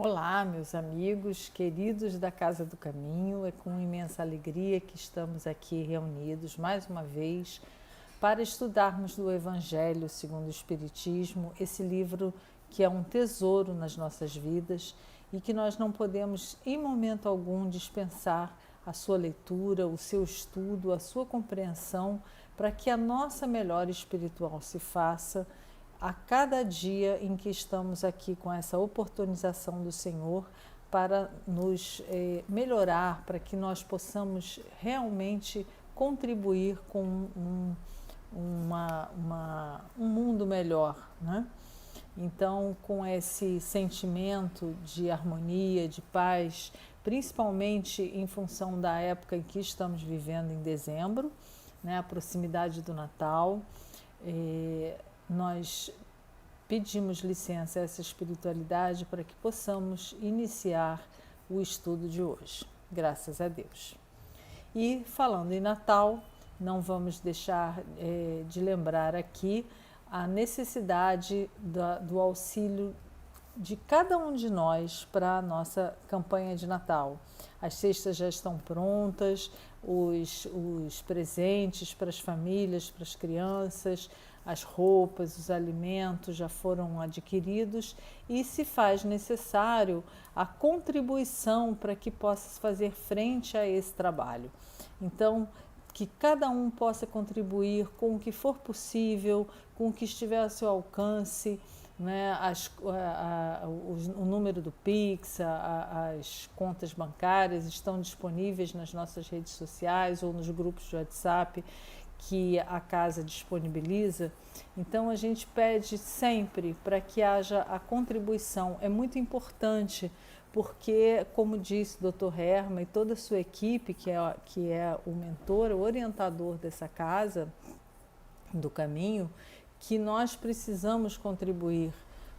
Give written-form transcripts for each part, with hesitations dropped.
Olá, meus amigos queridos da Casa do Caminho. É com imensa alegria que estamos aqui reunidos mais uma vez para estudarmos do Evangelho segundo o Espiritismo, esse livro que é um tesouro nas nossas vidas e que nós não podemos em momento algum dispensar a sua leitura, o seu estudo, a sua compreensão, para que a nossa melhora espiritual se faça a cada dia em que estamos aqui com essa oportunização do Senhor para nos melhorar, para que nós possamos realmente contribuir com um mundo melhor, né? Então, com esse sentimento de harmonia, de paz, principalmente em função da época em que estamos vivendo em dezembro, né, a proximidade do Natal, nós pedimos licença a essa espiritualidade para que possamos iniciar o estudo de hoje, graças a Deus. E falando em Natal, não vamos deixar de lembrar aqui a necessidade do auxílio de cada um de nós para a nossa campanha de Natal. As cestas já estão prontas, os presentes para as famílias, para as crianças, as roupas, os alimentos já foram adquiridos e se faz necessário a contribuição para que possa fazer frente a esse trabalho. Então, que cada um possa contribuir com o que for possível, com o que estiver ao seu alcance, né? O número do Pix, as contas bancárias estão disponíveis nas nossas redes sociais ou nos grupos de WhatsApp que a casa disponibiliza. Então a gente pede sempre para que haja a contribuição. É muito importante porque, como disse o Dr. Herman e toda a sua equipe, que é o mentor, o orientador dessa casa do caminho, que nós precisamos contribuir,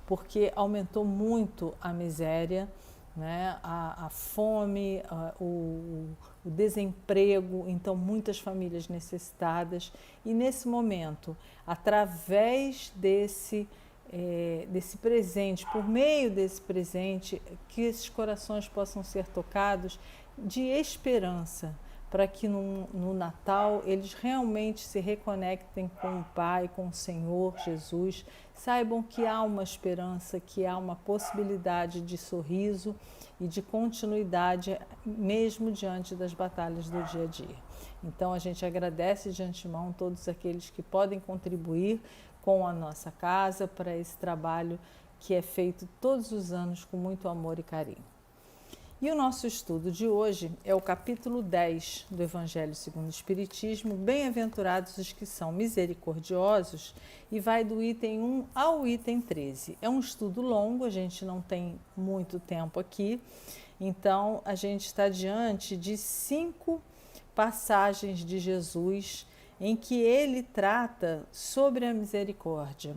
porque aumentou muito a miséria, né? A fome, o desemprego, então muitas famílias necessitadas. E nesse momento, através desse presente, por meio desse presente, que esses corações possam ser tocados de esperança, para que no Natal eles realmente se reconectem com o Pai, com o Senhor Jesus, saibam que há uma esperança, que há uma possibilidade de sorriso e de continuidade, mesmo diante das batalhas do dia a dia. Então a gente agradece de antemão todos aqueles que podem contribuir com a nossa casa para esse trabalho que é feito todos os anos com muito amor e carinho. E o nosso estudo de hoje é o capítulo 10 do Evangelho segundo o Espiritismo, Bem-aventurados os que são misericordiosos, e vai do item 1 ao item 13. É um estudo longo, a gente não tem muito tempo aqui, então a gente está diante de 5 passagens de Jesus em que ele trata sobre a misericórdia,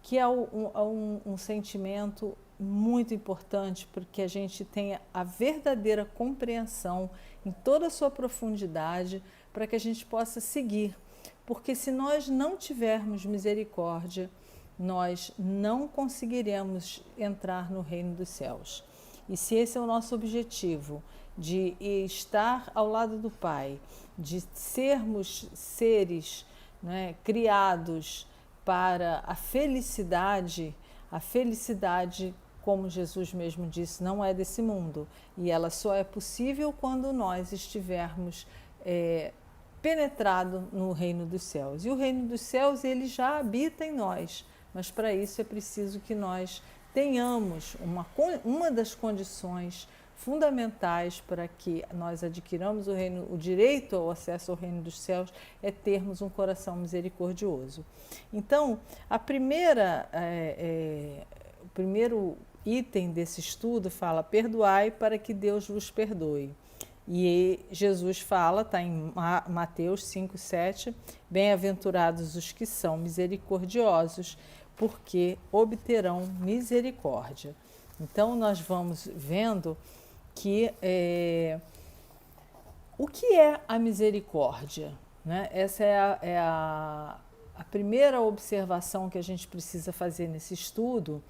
que é um sentimento muito importante porque a gente tenha a verdadeira compreensão em toda a sua profundidade para que a gente possa seguir. Porque se nós não tivermos misericórdia, nós não conseguiremos entrar no reino dos céus. E se esse é o nosso objetivo, de estar ao lado do Pai, de sermos seres, né, criados para a felicidade, como Jesus mesmo disse, não é desse mundo. E ela só é possível quando nós estivermos penetrados no reino dos céus. E o reino dos céus, ele já habita em nós. Mas para isso é preciso que nós tenhamos uma das condições fundamentais para que nós adquiramos o direito ao acesso ao reino dos céus é termos um coração misericordioso. Então, o primeiro item desse estudo fala: perdoai para que Deus vos perdoe. E Jesus fala, está em Mateus 5,7, bem-aventurados os que são misericordiosos, porque obterão misericórdia. Então, nós vamos vendo que o que é a misericórdia, né? Essa é a primeira observação que a gente precisa fazer nesse estudo,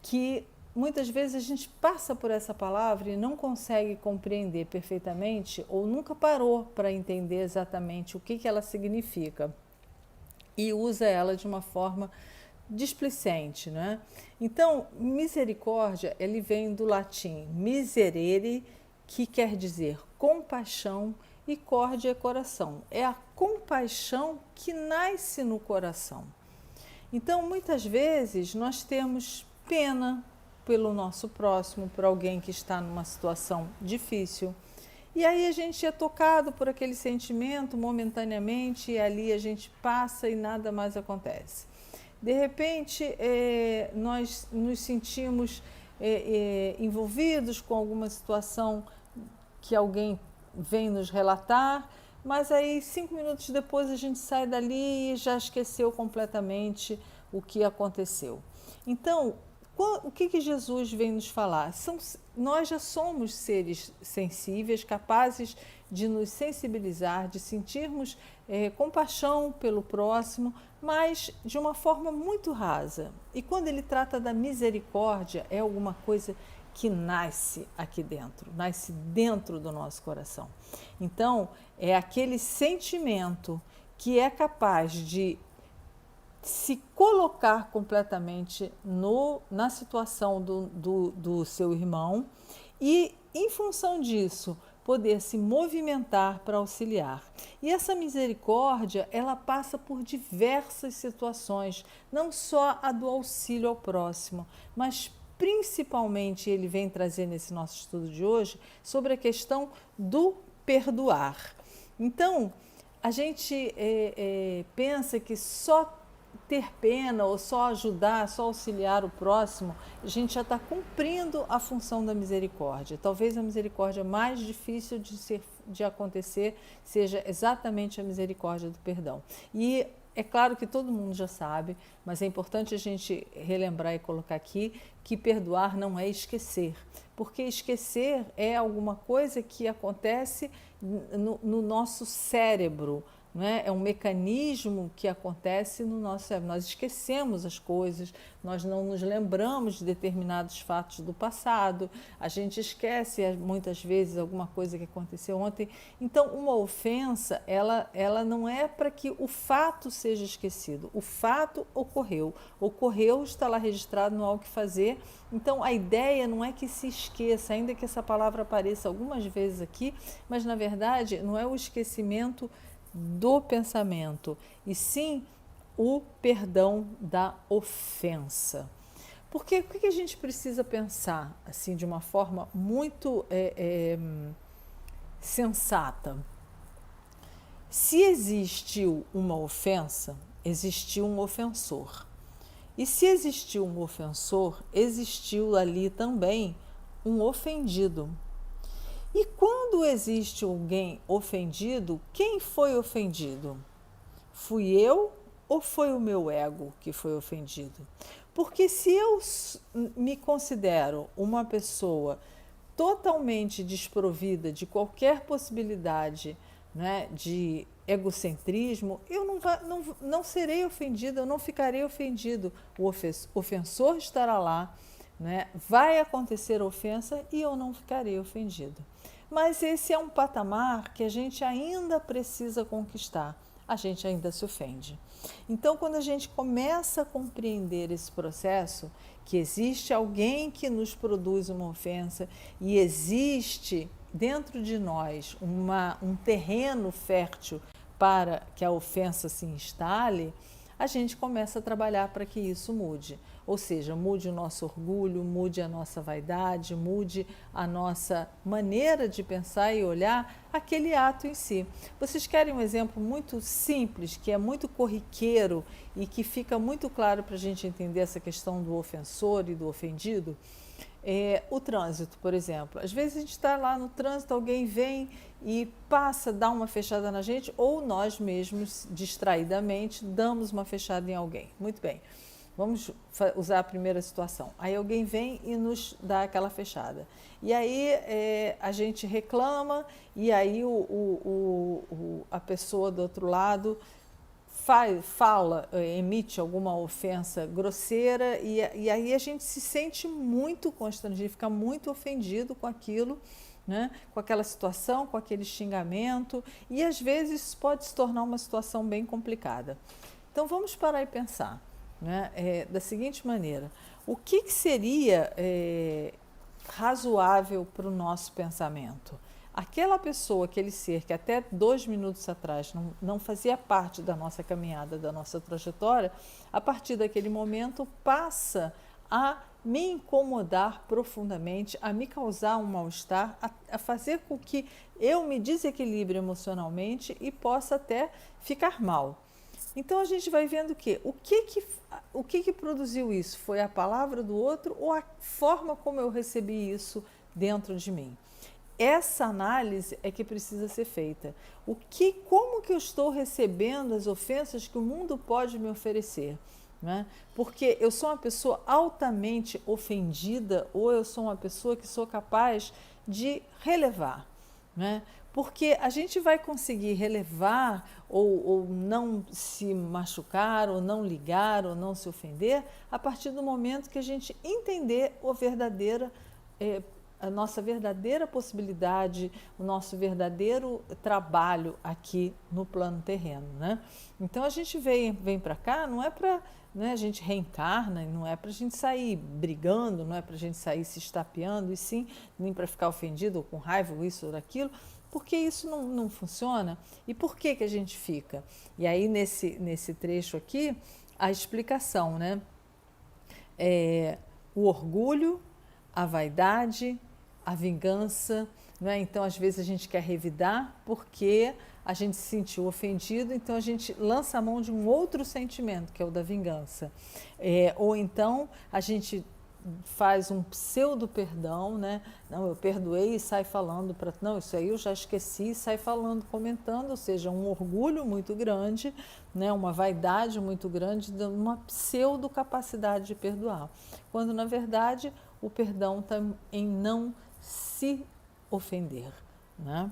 que muitas vezes a gente passa por essa palavra e não consegue compreender perfeitamente ou nunca parou para entender exatamente o que ela significa e usa ela de uma forma displicente, né? Então, misericórdia, ele vem do latim miserere, que quer dizer compaixão, e córdia é coração. É a compaixão que nasce no coração. Então, muitas vezes, nós temos pena pelo nosso próximo, por alguém que está numa situação difícil. E aí a gente é tocado por aquele sentimento momentaneamente e ali a gente passa e nada mais acontece. De repente, nós nos sentimos envolvidos com alguma situação que alguém vem nos relatar, mas aí 5 minutos depois a gente sai dali e já esqueceu completamente o que aconteceu. Então, o que Jesus vem nos falar? Nós já somos seres sensíveis, capazes de nos sensibilizar, de sentirmos compaixão pelo próximo, mas de uma forma muito rasa. E quando ele trata da misericórdia, é alguma coisa que nasce aqui dentro, nasce dentro do nosso coração. Então, é aquele sentimento que é capaz de se colocar completamente na situação do seu irmão e, em função disso, poder se movimentar para auxiliar. E essa misericórdia, ela passa por diversas situações, não só a do auxílio ao próximo, mas principalmente ele vem trazer nesse nosso estudo de hoje sobre a questão do perdoar. Então, a gente pensa que só ter pena ou só ajudar, só auxiliar o próximo, a gente já está cumprindo a função da misericórdia. Talvez a misericórdia mais difícil de acontecer seja exatamente a misericórdia do perdão. E é claro que todo mundo já sabe, mas é importante a gente relembrar e colocar aqui que perdoar não é esquecer, porque esquecer é alguma coisa que acontece no nosso cérebro. Né? É um mecanismo que acontece no nosso cérebro. Nós esquecemos as coisas, nós não nos lembramos de determinados fatos do passado, a gente esquece muitas vezes alguma coisa que aconteceu ontem. Então, uma ofensa, ela não é para que o fato seja esquecido. O fato ocorreu, está lá registrado no há o que fazer. Então, a ideia não é que se esqueça, ainda que essa palavra apareça algumas vezes aqui, mas, na verdade, não é o esquecimento do pensamento, e sim o perdão da ofensa. Porque o que a gente precisa pensar assim de uma forma muito sensata? Se existiu uma ofensa, existiu um ofensor. E se existiu um ofensor, existiu ali também um ofendido. E quando existe alguém ofendido, quem foi ofendido? Fui eu ou foi o meu ego que foi ofendido? Porque se eu me considero uma pessoa totalmente desprovida de qualquer possibilidade, né, de egocentrismo, eu não serei ofendida, eu não ficarei ofendido. O ofensor estará lá, né, vai acontecer ofensa e eu não ficarei ofendido. Mas esse é um patamar que a gente ainda precisa conquistar, a gente ainda se ofende. Então, quando a gente começa a compreender esse processo, que existe alguém que nos produz uma ofensa e existe dentro de nós um terreno fértil para que a ofensa se instale, a gente começa a trabalhar para que isso mude. Ou seja, mude o nosso orgulho, mude a nossa vaidade, mude a nossa maneira de pensar e olhar aquele ato em si. Vocês querem um exemplo muito simples, que é muito corriqueiro e que fica muito claro para a gente entender essa questão do ofensor e do ofendido? O trânsito, por exemplo. Às vezes a gente está lá no trânsito, alguém vem e passa, dá uma fechada na gente, ou nós mesmos, distraidamente, damos uma fechada em alguém. Muito bem. Vamos usar a primeira situação. Aí alguém vem e nos dá aquela fechada. E aí a gente reclama e aí a pessoa do outro lado fala, emite alguma ofensa grosseira e aí a gente se sente muito constrangido, fica muito ofendido com aquilo, né? Com aquela situação, com aquele xingamento, e às vezes isso pode se tornar uma situação bem complicada. Então vamos parar e pensar, né? Da seguinte maneira: o que seria razoável para o nosso pensamento? Aquela pessoa, aquele ser que até 2 minutos atrás não fazia parte da nossa caminhada, da nossa trajetória, a partir daquele momento passa a me incomodar profundamente, a me causar um mal-estar, a fazer com que eu me desequilibre emocionalmente e possa até ficar mal. Então a gente vai vendo que o que produziu isso? Foi a palavra do outro ou a forma como eu recebi isso dentro de mim? Essa análise é que precisa ser feita. Como que eu estou recebendo as ofensas que o mundo pode me oferecer? Né? Porque eu sou uma pessoa altamente ofendida ou eu sou uma pessoa que sou capaz de relevar? Né? Porque a gente vai conseguir relevar ou não se machucar, ou não ligar, ou não se ofender, a partir do momento que a gente entender a nossa verdadeira possibilidade, o nosso verdadeiro trabalho aqui no plano terreno, né? Então a gente vem para cá, não é para, né, a gente reencarna, não é para a gente sair brigando, não é para a gente sair se estapeando, e sim, nem para ficar ofendido ou com raiva ou isso ou aquilo, porque isso não funciona. E por que a gente fica? E aí nesse trecho aqui, a explicação, né? O orgulho, a vaidade, a vingança, né? Então às vezes a gente quer revidar porque a gente se sentiu ofendido, então a gente lança a mão de um outro sentimento, que é o da vingança. Ou então a gente faz um pseudo perdão, né? Não, eu perdoei e sai falando para não, isso aí eu já esqueci, e sai falando, comentando, ou seja, um orgulho muito grande, né? Uma vaidade muito grande, uma pseudo capacidade de perdoar, quando na verdade o perdão está em não se ofender, né?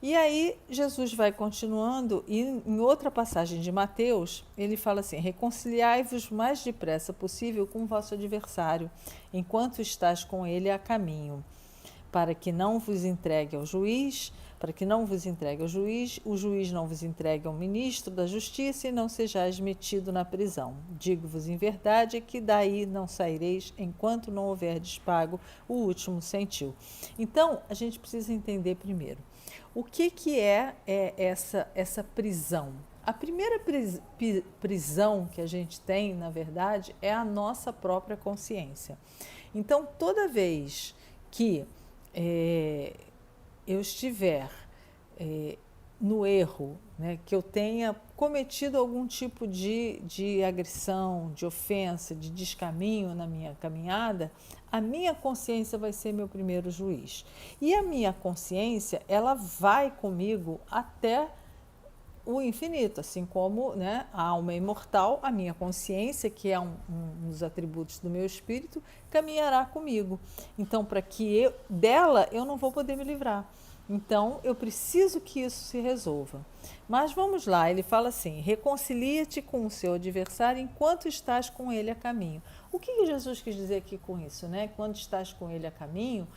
E aí Jesus vai continuando e em outra passagem de Mateus, ele fala assim: reconciliai-vos o mais depressa possível com o vosso adversário, enquanto estás com ele a caminho, para que não vos entregue ao juiz, o juiz não vos entregue ao ministro da justiça e não sejais metido na prisão. Digo-vos em verdade que daí não saireis enquanto não houverdes pago o último centil. Então, a gente precisa entender primeiro o que é essa prisão. A primeira prisão que a gente tem, na verdade, é a nossa própria consciência. Então, toda vez que eu estiver no erro, né, que eu tenha cometido algum tipo de agressão, de ofensa, de descaminho na minha caminhada, a minha consciência vai ser meu primeiro juiz. E a minha consciência, ela vai comigo até o infinito, assim como, né, a alma é imortal, a minha consciência, que é um dos atributos do meu espírito, caminhará comigo. Então, para que dela eu não vou poder me livrar. Então, eu preciso que isso se resolva. Mas vamos lá, ele fala assim: reconcilia-te com o seu adversário enquanto estás com ele a caminho. O que Jesus quis dizer aqui com isso, né? Quando estás com ele a caminho,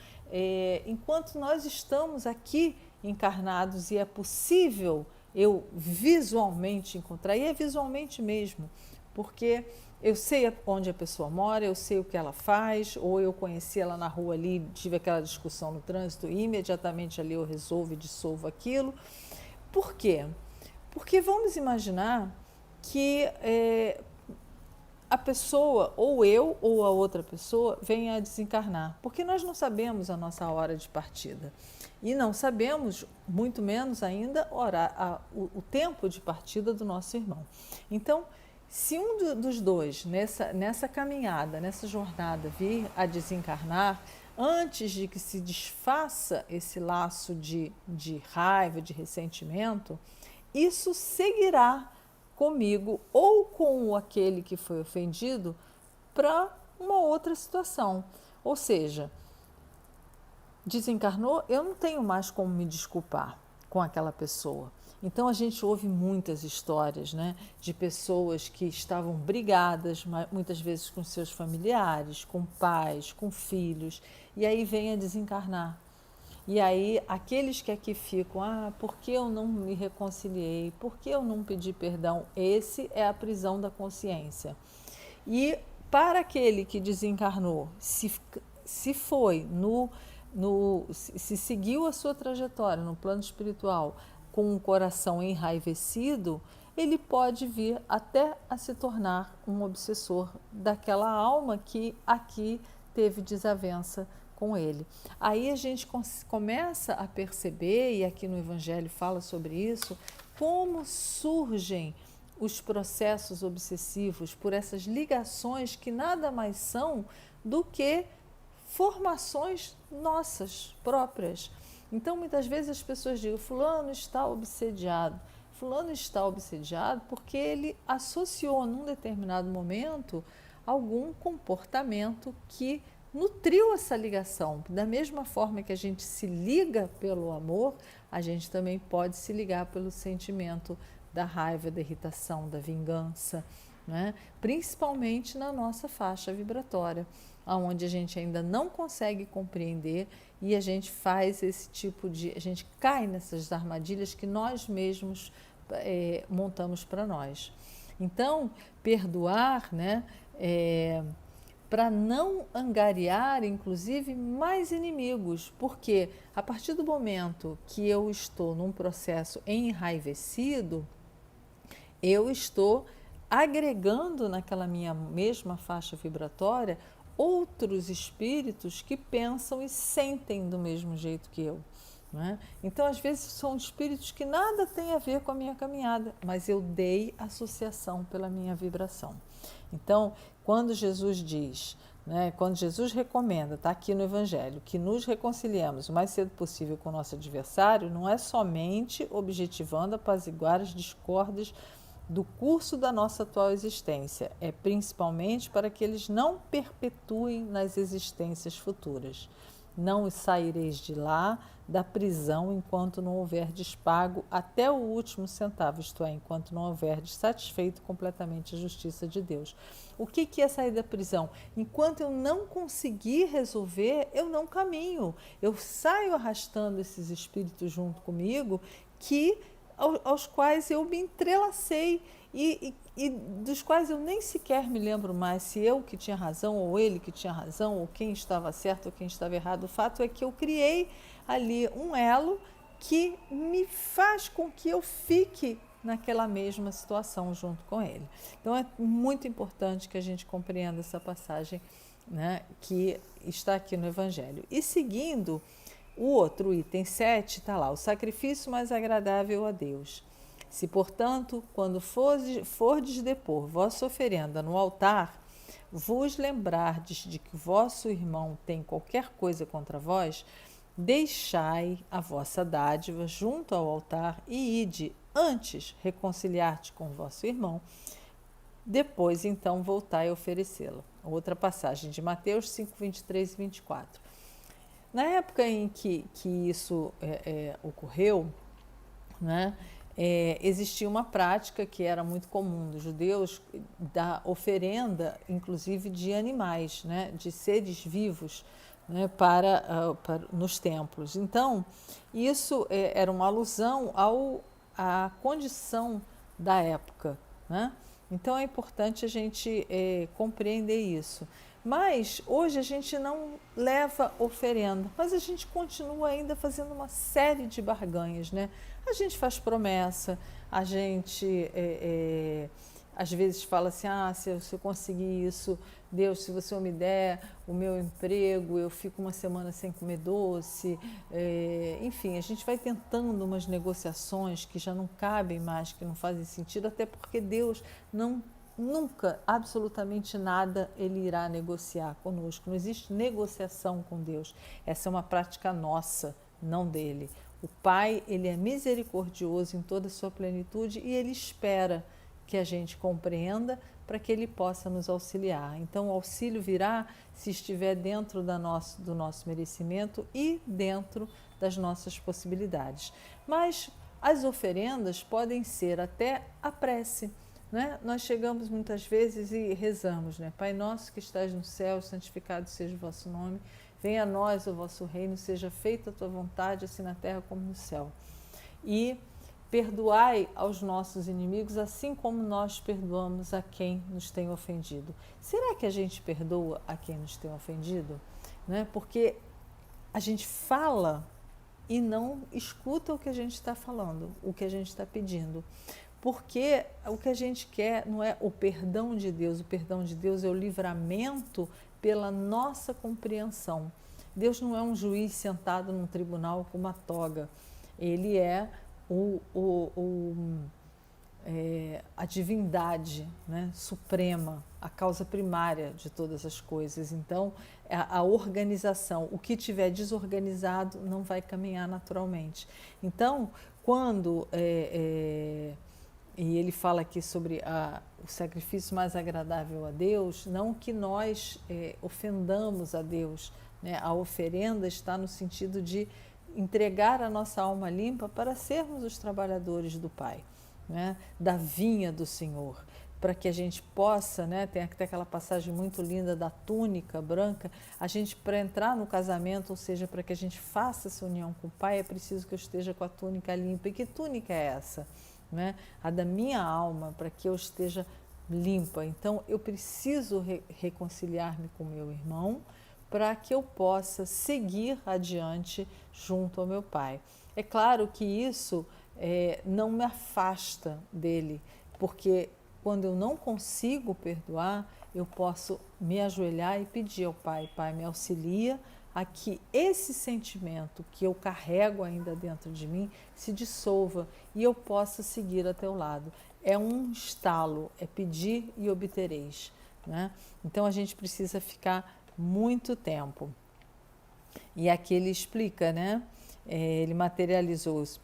enquanto nós estamos aqui encarnados e é possível eu visualmente encontrar, e é visualmente mesmo, porque eu sei onde a pessoa mora, eu sei o que ela faz, ou eu conheci ela na rua ali, tive aquela discussão no trânsito e imediatamente ali eu resolvo e dissolvo aquilo. Por quê? Porque vamos imaginar que a pessoa, ou eu ou a outra pessoa, venha a desencarnar, porque nós não sabemos a nossa hora de partida. E não sabemos, muito menos ainda, o tempo de partida do nosso irmão. Então, se um dos dois, nessa caminhada, nessa jornada, vir a desencarnar, antes de que se desfaça esse laço de raiva, de ressentimento, isso seguirá comigo ou com aquele que foi ofendido para uma outra situação. Ou seja, desencarnou, eu não tenho mais como me desculpar. com aquela pessoa. Então a gente ouve muitas histórias, né, de pessoas que estavam brigadas, muitas vezes com seus familiares, com pais, com filhos, e aí vem a desencarnar. E aí aqueles que aqui ficam, por que eu não me reconciliei? Por que eu não pedi perdão? Esse é a prisão da consciência. E para aquele que desencarnou, se foi se seguiu a sua trajetória no plano espiritual com um coração enraivecido, ele pode vir até a se tornar um obsessor daquela alma que aqui teve desavença com ele. Aí a gente começa a perceber, e aqui no Evangelho fala sobre isso, como surgem os processos obsessivos por essas ligações que nada mais são do que formações nossas próprias. Então, muitas vezes as pessoas dizem, fulano está obsediado. Fulano está obsediado porque ele associou num determinado momento algum comportamento que nutriu essa ligação. Da mesma forma que a gente se liga pelo amor, a gente também pode se ligar pelo sentimento da raiva, da irritação, da vingança, né? Principalmente na nossa faixa vibratória, onde a gente ainda não consegue compreender e a gente faz esse tipo de... a gente cai nessas armadilhas que nós mesmos montamos para nós. Então, perdoar, né, para não angariar, inclusive, mais inimigos, porque a partir do momento que eu estou num processo enraivecido, eu estou agregando naquela minha mesma faixa vibratória outros espíritos que pensam e sentem do mesmo jeito que eu. Não é? Então, às vezes, são espíritos que nada têm a ver com a minha caminhada, mas eu dei associação pela minha vibração. Então, quando Jesus diz, né, quando Jesus recomenda, está aqui no Evangelho, que nos reconciliemos o mais cedo possível com o nosso adversário, não é somente objetivando apaziguar as discórdias do curso da nossa atual existência, é principalmente para que eles não perpetuem nas existências futuras. Não saireis de lá da prisão enquanto não houverdes pago até o último centavo, isto é, enquanto não houverdes satisfeito completamente a justiça de Deus. O que é sair da prisão? Enquanto eu não conseguir resolver, eu não caminho. Eu saio arrastando esses espíritos junto comigo aos quais eu me entrelacei e dos quais eu nem sequer me lembro mais se eu que tinha razão ou ele que tinha razão ou quem estava certo ou quem estava errado. O fato é que eu criei ali um elo que me faz com que eu fique naquela mesma situação junto com ele. Então é muito importante que a gente compreenda essa passagem, né, que está aqui no Evangelho. E seguindo o outro item 7, está lá, o sacrifício mais agradável a Deus. Se, portanto, quando fordes depor vossa oferenda no altar, vos lembrardes de que vosso irmão tem qualquer coisa contra vós, deixai a vossa dádiva junto ao altar e ide antes reconciliar-te com vosso irmão, depois então voltai a oferecê-la. Outra passagem de Mateus 5, 23 e 24. Na época em que isso ocorreu, né, existia uma prática que era muito comum dos judeus, da oferenda, inclusive de animais, né, de seres vivos, né, nos templos. Então, isso era uma alusão à condição da época, né? Então, é importante a gente compreender isso. Mas hoje a gente não leva oferenda, mas a gente continua ainda fazendo uma série de barganhas, né? A gente faz promessa, a gente às vezes fala assim, se eu conseguir isso, Deus, se você me der o meu emprego, eu fico uma semana sem comer doce. Enfim, a gente vai tentando umas negociações que já não cabem mais, que não fazem sentido, até porque Deus nunca, absolutamente nada, ele irá negociar conosco. Não existe negociação com Deus. Essa é uma prática nossa, não dele. O Pai, ele é misericordioso em toda a sua plenitude e ele espera que a gente compreenda para que Ele possa nos auxiliar. Então, o auxílio virá se estiver dentro do nosso merecimento e dentro das nossas possibilidades. Mas as oferendas podem ser até a prece, né? Nós chegamos muitas vezes e rezamos, né? Pai nosso que estás no céu, santificado seja o vosso nome, venha a nós o vosso reino, seja feita a tua vontade, assim na terra como no céu. E perdoai aos nossos inimigos, assim como nós perdoamos a quem nos tem ofendido. Será que a gente perdoa a quem nos tem ofendido? Né? Porque a gente fala e não escuta o que a gente está falando, o que a gente está pedindo. Porque o que a gente quer não é o perdão de Deus é o livramento pela nossa compreensão. Deus não é um juiz sentado num tribunal com uma toga, Ele é a divindade, né, suprema, a causa primária de todas as coisas. Então, a organização, o que tiver desorganizado não vai caminhar naturalmente. Então, quando e ele fala aqui sobre o sacrifício mais agradável a Deus, não que nós ofendamos a Deus, né? A oferenda está no sentido de entregar a nossa alma limpa para sermos os trabalhadores do Pai, né? Da vinha do Senhor, para que a gente possa, né? Tem até aquela passagem muito linda da túnica branca, a gente para entrar no casamento, ou seja, para que a gente faça essa união com o Pai, é preciso que eu esteja com a túnica limpa. E que túnica é essa? Né? A da minha alma, para que eu esteja limpa. Então, eu preciso reconciliar-me com meu irmão para que eu possa seguir adiante junto ao meu Pai. É claro que isso não me afasta dele, porque quando eu não consigo perdoar, eu posso me ajoelhar e pedir ao Pai: Pai, me auxilia a que esse sentimento que eu carrego ainda dentro de mim se dissolva e eu possa seguir a teu lado. É um estalo, é pedir e obtereis, né? Então a gente precisa ficar muito tempo. E aqui ele explica, né? Ele materializou esse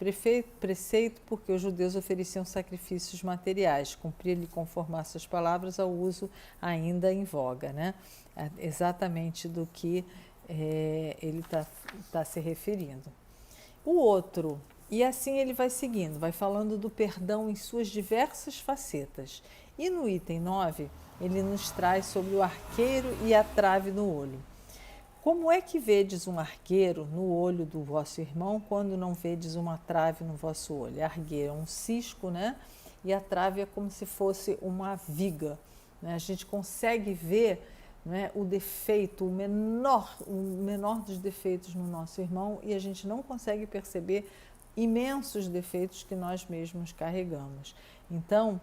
preceito porque os judeus ofereciam sacrifícios materiais, cumprir-lhe conformar suas palavras ao uso ainda em voga, né? Exatamente do que ele está se referindo. O outro, e assim ele vai seguindo, vai falando do perdão em suas diversas facetas. E no item 9, ele nos traz sobre o arqueiro e a trave no olho. Como é que vedes um arqueiro no olho do vosso irmão quando não vedes uma trave no vosso olho? A arqueiro é um cisco, né? E a trave é como se fosse uma viga, né? A gente consegue ver, né, o defeito, o menor dos defeitos no nosso irmão, e a gente não consegue perceber imensos defeitos que nós mesmos carregamos. Então,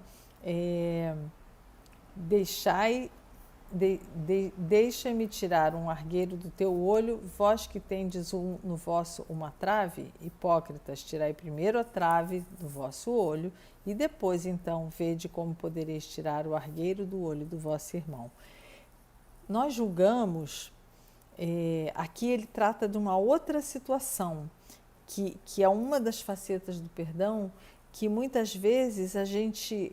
deixa-me tirar um argueiro do teu olho, vós que tendes no vosso uma trave, hipócritas, tirai primeiro a trave do vosso olho, e depois então vede como podereis tirar o argueiro do olho do vosso irmão. Nós julgamos, aqui ele trata de uma outra situação, que é uma das facetas do perdão, que muitas vezes a gente,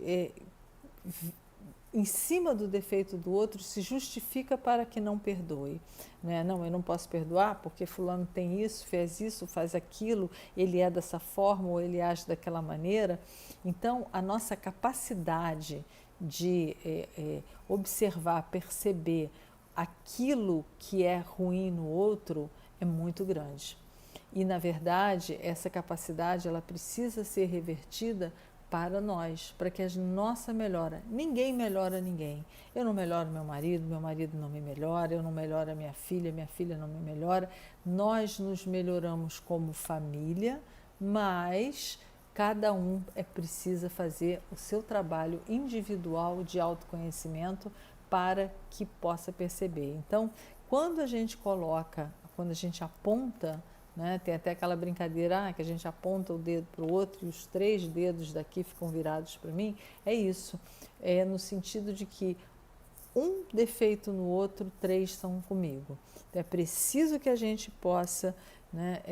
em cima do defeito do outro, se justifica para que não perdoe. Né? Não, eu não posso perdoar porque fulano tem isso, faz aquilo, ele é dessa forma ou ele age daquela maneira. Então, a nossa capacidade de observar, perceber aquilo que é ruim no outro é muito grande. E, na verdade, essa capacidade ela precisa ser revertida para nós, para que a nossa melhora. Ninguém melhora ninguém. Eu não melhoro meu marido não me melhora, eu não melhoro a minha filha não me melhora. Nós nos melhoramos como família, mas cada um precisa fazer o seu trabalho individual de autoconhecimento para que possa perceber. Então, quando a gente aponta, né, tem até aquela brincadeira que a gente aponta o dedo para o outro e os 3 dedos daqui ficam virados para mim, é isso. É no sentido de que um defeito no outro, 3 são comigo. Então, é preciso que a gente possa, né,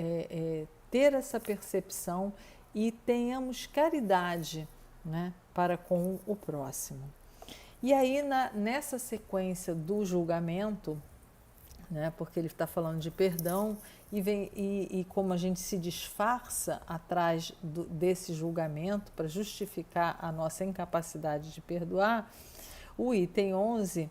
ter essa percepção e tenhamos caridade, né, para com o próximo. E aí, nessa sequência do julgamento, né, porque ele está falando de perdão, e como a gente se disfarça atrás desse julgamento para justificar a nossa incapacidade de perdoar, o item 11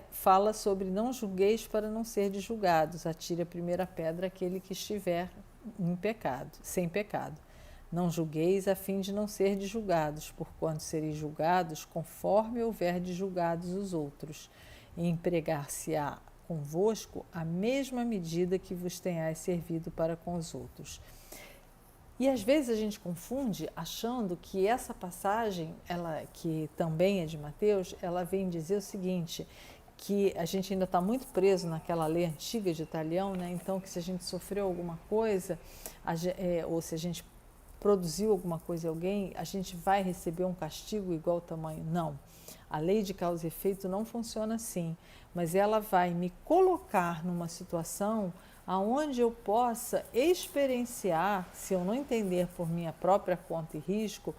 fala sobre não julgueis para não serdes julgados, atire a primeira pedra aquele que estiver em pecado, sem pecado. Não julgueis a fim de não serdes julgados, porquanto sereis julgados conforme houverdes julgados os outros, e empregar-se-á convosco a mesma medida que vos tenhais servido para com os outros. E às vezes a gente confunde achando que essa passagem, que também é de Mateus, ela vem dizer o seguinte, que a gente ainda está muito preso naquela lei antiga de Italião, né? Então que se a gente sofreu alguma coisa, ou se a gente produziu alguma coisa em alguém, a gente vai receber um castigo igual ao tamanho. Não. A lei de causa e efeito não funciona assim, mas ela vai me colocar numa situação aonde eu possa experienciar, se eu não entender por minha própria conta e risco,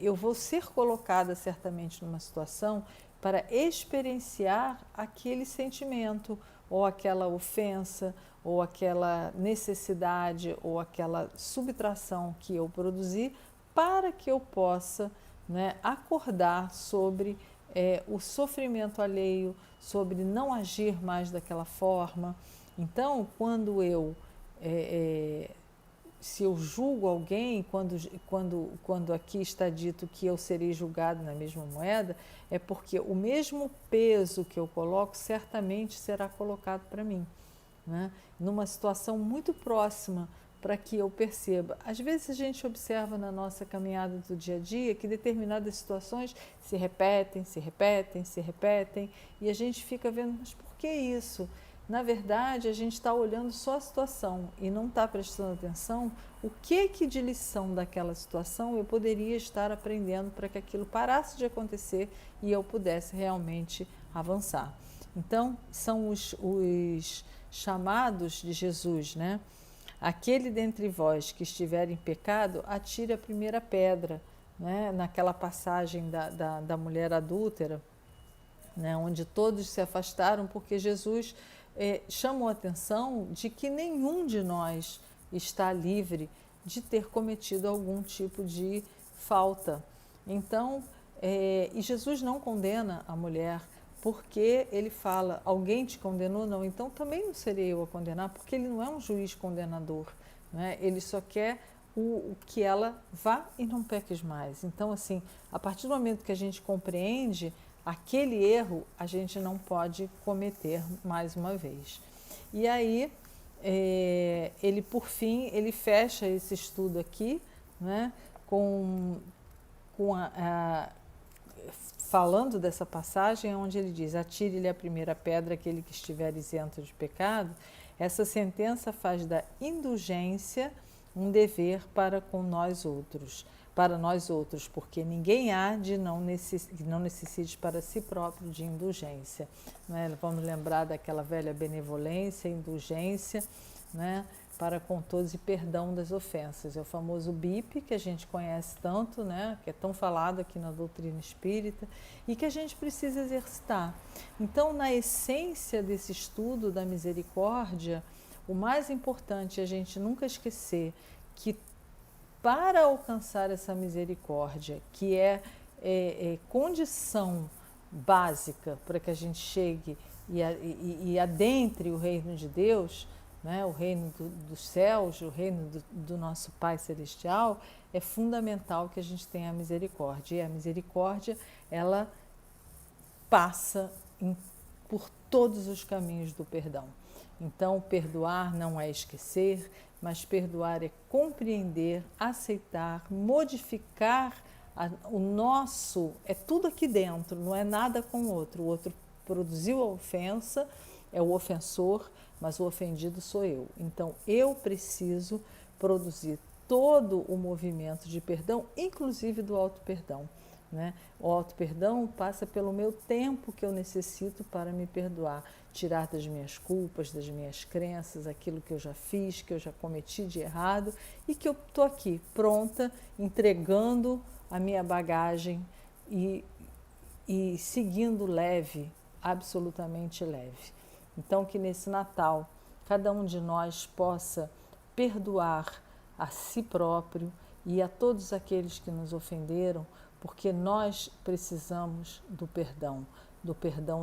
eu vou ser colocada certamente numa situação para experienciar aquele sentimento, ou aquela ofensa, ou aquela necessidade, ou aquela subtração que eu produzi, para que eu possa, né, acordar sobre o sofrimento alheio, sobre não agir mais daquela forma. Então, se eu julgo alguém, quando aqui está dito que eu serei julgado na mesma moeda, é porque o mesmo peso que eu coloco certamente será colocado para mim, né? Numa situação muito próxima, para que eu perceba. Às vezes a gente observa na nossa caminhada do dia a dia que determinadas situações se repetem, e a gente fica vendo, mas por que isso? Na verdade, a gente está olhando só a situação e não está prestando atenção o que de lição daquela situação eu poderia estar aprendendo para que aquilo parasse de acontecer e eu pudesse realmente avançar. Então, são os chamados de Jesus, né? Aquele dentre vós que estiver em pecado, atire a primeira pedra, né? Naquela passagem da mulher adúltera, né? Onde todos se afastaram porque Jesus chamou a atenção de que nenhum de nós está livre de ter cometido algum tipo de falta. Então, e Jesus não condena a mulher, porque ele fala, alguém te condenou? Não, então também não serei eu a condenar, porque ele não é um juiz condenador, né? Ele só quer o que ela vá e não peques mais. Então, assim, a partir do momento que a gente compreende aquele erro, a gente não pode cometer mais uma vez. E aí, ele, por fim, ele fecha esse estudo aqui, né, falando dessa passagem onde ele diz, atire-lhe a primeira pedra aquele que estiver isento de pecado. Essa sentença faz da indulgência um dever para nós outros, porque ninguém há de não necessite para si próprio de indulgência, né? Vamos lembrar daquela velha benevolência, indulgência, né? Para com todos e perdão das ofensas. É o famoso BIP, que a gente conhece tanto, né? Que é tão falado aqui na doutrina espírita e que a gente precisa exercitar. Então, na essência desse estudo da misericórdia, o mais importante é a gente nunca esquecer que para alcançar essa misericórdia, que é condição básica para que a gente chegue e adentre o reino de Deus, né, o reino dos céus, o reino do nosso Pai Celestial, é fundamental que a gente tenha a misericórdia. E a misericórdia, ela passa por todos os caminhos do perdão. Então, perdoar não é esquecer, mas perdoar é compreender, aceitar, modificar o nosso, é tudo aqui dentro, não é nada com o outro. O outro produziu a ofensa, é o ofensor, mas o ofendido sou eu. Então, eu preciso produzir todo o movimento de perdão, inclusive do auto-perdão, né? O auto-perdão passa pelo meu tempo que eu necessito para me perdoar, tirar das minhas culpas, das minhas crenças, aquilo que eu já fiz, que eu já cometi de errado e que eu estou aqui pronta, entregando a minha bagagem e e seguindo leve, absolutamente leve. Então, que nesse Natal cada um de nós possa perdoar a si próprio e a todos aqueles que nos ofenderam, porque nós precisamos do perdão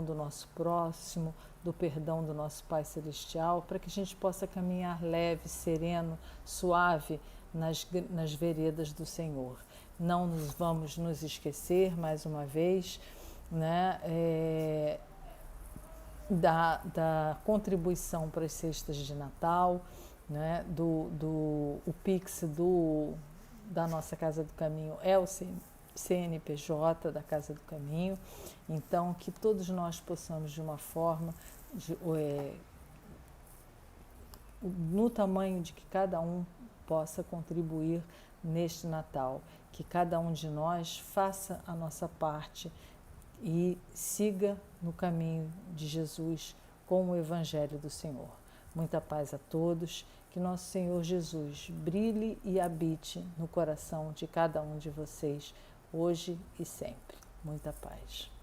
do nosso próximo, do perdão do nosso Pai Celestial, para que a gente possa caminhar leve, sereno, suave nas veredas do Senhor. Não nos vamos nos esquecer, mais uma vez, né, da contribuição para as cestas de Natal, né, o Pix da nossa Casa do Caminho é o CNPJ da Casa do Caminho. Então, que todos nós possamos, de uma forma, no tamanho de que cada um possa contribuir neste Natal, que cada um de nós faça a nossa parte e siga no caminho de Jesus com o Evangelho do Senhor. Muita paz a todos, que nosso Senhor Jesus brilhe e habite no coração de cada um de vocês, hoje e sempre. Muita paz.